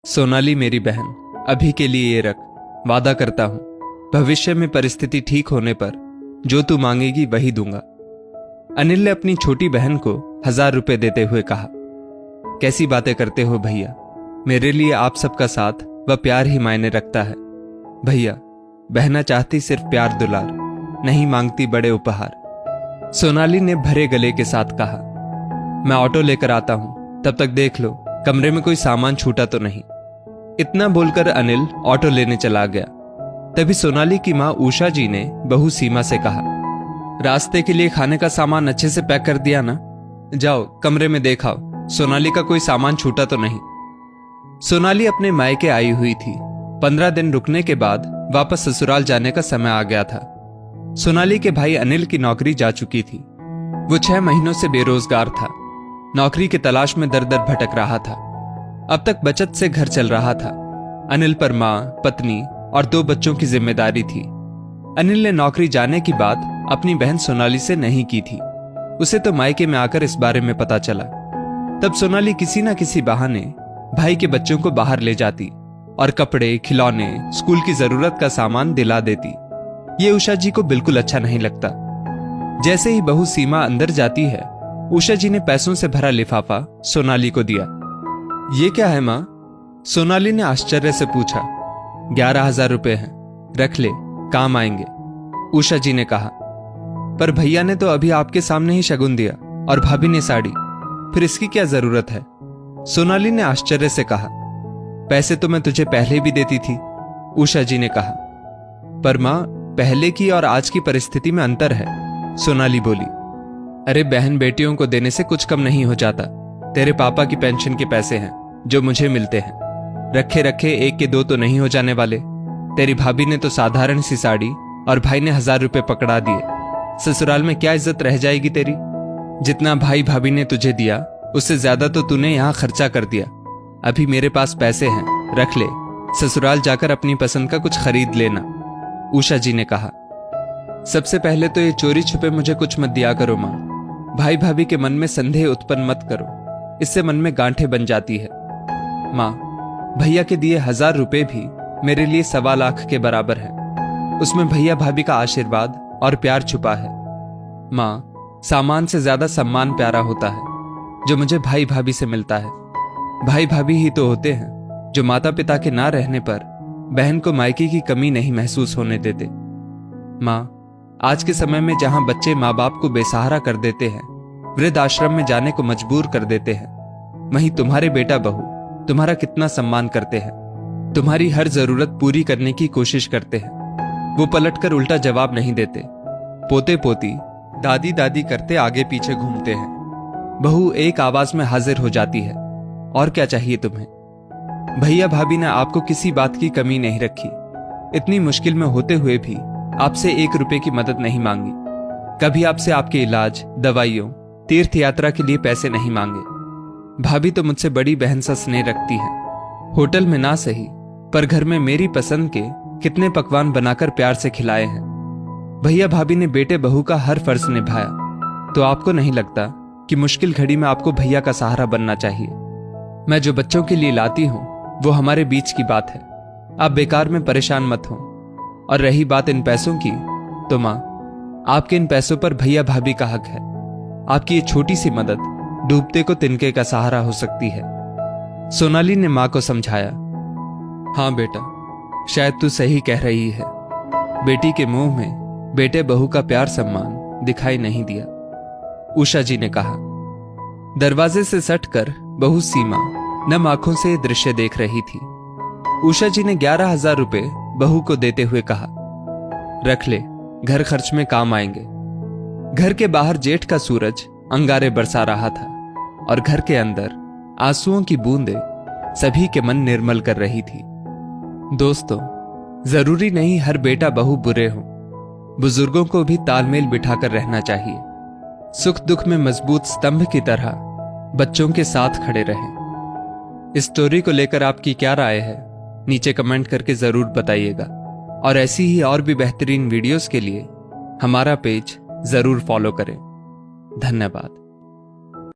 सोनाली मेरी बहन, अभी के लिए ये रख। वादा करता हूं भविष्य में परिस्थिति ठीक होने पर जो तू मांगेगी वही दूंगा। अनिल ने अपनी छोटी बहन को 1000 रुपए देते हुए कहा। कैसी बातें करते हो भैया, मेरे लिए आप सबका साथ व प्यार ही मायने रखता है। भैया, बहना चाहती सिर्फ प्यार दुलार, नहीं मांगती बड़े उपहार। सोनाली ने भरे गले के साथ कहा। मैं ऑटो लेकर आता हूं, तब तक देख लो कमरे में कोई सामान छूटा तो नहीं। इतना बोलकर अनिल ऑटो लेने चला गया। तभी सोनाली की मां उषा जी ने बहू सीमा से कहा, रास्ते के लिए खाने का सामान अच्छे से पैक कर दिया ना? जाओ कमरे में देखाओ सोनाली का कोई सामान छूटा तो नहीं। सोनाली अपने मायके आई हुई थी। 15 दिन रुकने के बाद वापस ससुराल जाने का समय आ गया था। सोनाली के भाई अनिल की नौकरी जा चुकी थी। वो 6 महीनों से बेरोजगार था। नौकरी की तलाश में दर दर भटक रहा था। अब तक बचत से घर चल रहा था। अनिल पर मां, पत्नी और 2 बच्चों की जिम्मेदारी थी। अनिल ने नौकरी जाने की बात अपनी बहन सोनाली से नहीं की थी। उसे तो मायके में आकर इस बारे में पता चला। तब सोनाली किसी न किसी बहाने भाई के बच्चों को बाहर ले जाती और कपड़े, खिलौने, स्कूल की जरूरत का सामान दिला देती। ये उषा जी को बिल्कुल अच्छा नहीं लगता। जैसे ही बहू सीमा अंदर जाती है, उषा जी ने पैसों से भरा लिफाफा सोनाली को दिया। ये क्या है मां? सोनाली ने आश्चर्य से पूछा। 11,000 रुपए हैं, रख ले, काम आएंगे, उषा जी ने कहा। पर भैया ने तो अभी आपके सामने ही शगुन दिया और भाभी ने साड़ी, फिर इसकी क्या जरूरत है? सोनाली ने आश्चर्य से कहा। पैसे तो मैं तुझे पहले भी देती थी, उषा जी ने कहा। पर मां, पहले की और आज की परिस्थिति में अंतर है, सोनाली बोली। अरे बहन बेटियों को देने से कुछ कम नहीं हो जाता। तेरे पापा की पेंशन के पैसे हैं जो मुझे मिलते हैं। रखे रखे 1 के 2 तो नहीं हो जाने वाले। तेरी भाभी ने तो साधारण सी साड़ी और भाई ने 1000 रुपए पकड़ा दिए। ससुराल में क्या इज्जत रह जाएगी तेरी? जितना भाई भाभी ने तुझे दिया उससे ज्यादा तो तूने यहाँ खर्चा कर दिया। अभी मेरे पास पैसे हैं, रख ले, ससुराल जाकर अपनी पसंद का कुछ खरीद लेना, उषा जी ने कहा। सबसे पहले तो ये चोरी छुपे मुझे कुछ मत दिया करो मां। भाई भाभी के मन में संदेह उत्पन्न मत करो, इससे मन में गांठें बन जाती है। मां, भैया के दिए 1000 रुपए भी मेरे लिए 1.25 लाख के बराबर है। उसमें भैया भाभी का आशीर्वाद और प्यार छुपा है। मां, सामान से ज्यादा सम्मान प्यारा होता है जो मुझे भाई भाभी से मिलता है। भाई भाभी ही तो होते हैं जो माता पिता के ना रहने पर बहन को मायके की कमी नहीं महसूस होने देते। मां, आज के समय में जहां बच्चे माँ बाप को बेसहारा कर देते हैं, वृद्ध आश्रम में जाने को मजबूर कर देते हैं, वहीं तुम्हारे बेटा बहू तुम्हारा कितना सम्मान करते हैं, तुम्हारी हर जरूरत पूरी करने की कोशिश करते हैं। वो पलटकर उल्टा जवाब नहीं देते। पोते पोती, दादी दादी करते आगे पीछे घूमते हैं। बहू एक आवाज में हाजिर हो जाती है, और क्या चाहिए तुम्हें? भैया भाभी ने आपको किसी बात की कमी नहीं रखी। इतनी मुश्किल में होते हुए भी आपसे 1 रुपए की मदद नहीं मांगी। कभी आपसे आपके इलाज, दवाइयों, तीर्थ यात्रा के लिए पैसे नहीं मांगे। भाभी तो मुझसे बड़ी बहन सा स्नेह रखती है। होटल में ना सही, पर घर में मेरी पसंद के कितने पकवान बनाकर प्यार से खिलाए हैं। भैया भाभी ने बेटे बहू का हर फर्ज निभाया। तो आपको नहीं लगता कि मुश्किल घड़ी में आपको भैया का सहारा बनना चाहिए? मैं जो बच्चों के लिए लाती हूं वो हमारे बीच की बात है। आप बेकार में परेशान मत हो। और रही बात इन पैसों की, तो मां, आपके इन पैसों पर भैया भाभी का हक है। आपकी ये छोटी सी मदद डूबते को तिनके का सहारा हो सकती है, सोनाली ने मां को समझाया। हां बेटा, शायद तू सही कह रही है। बेटी के मुंह में बेटे बहू का प्यार सम्मान दिखाई नहीं दिया, उषा जी ने कहा। दरवाजे से सटकर बहू सीमा नम आंखों से यह दृश्य देख रही थी। उषा जी ने 11,000 रुपए बहू को देते हुए कहा, रख ले, घर खर्च में काम आएंगे। घर के बाहर जेठ का सूरज अंगारे बरसा रहा था और घर के अंदर आंसुओं की बूंदें सभी के मन निर्मल कर रही थी। दोस्तों, जरूरी नहीं हर बेटा बहू बुरे हों। बुजुर्गों को भी तालमेल बिठाकर रहना चाहिए। सुख दुख में मजबूत स्तंभ की तरह बच्चों के साथ खड़े रहें। इस स्टोरी को लेकर आपकी क्या राय है, नीचे कमेंट करके जरूर बताइएगा। और ऐसी ही और भी बेहतरीन वीडियोस के लिए हमारा पेज जरूर फॉलो करें। धन्यवाद।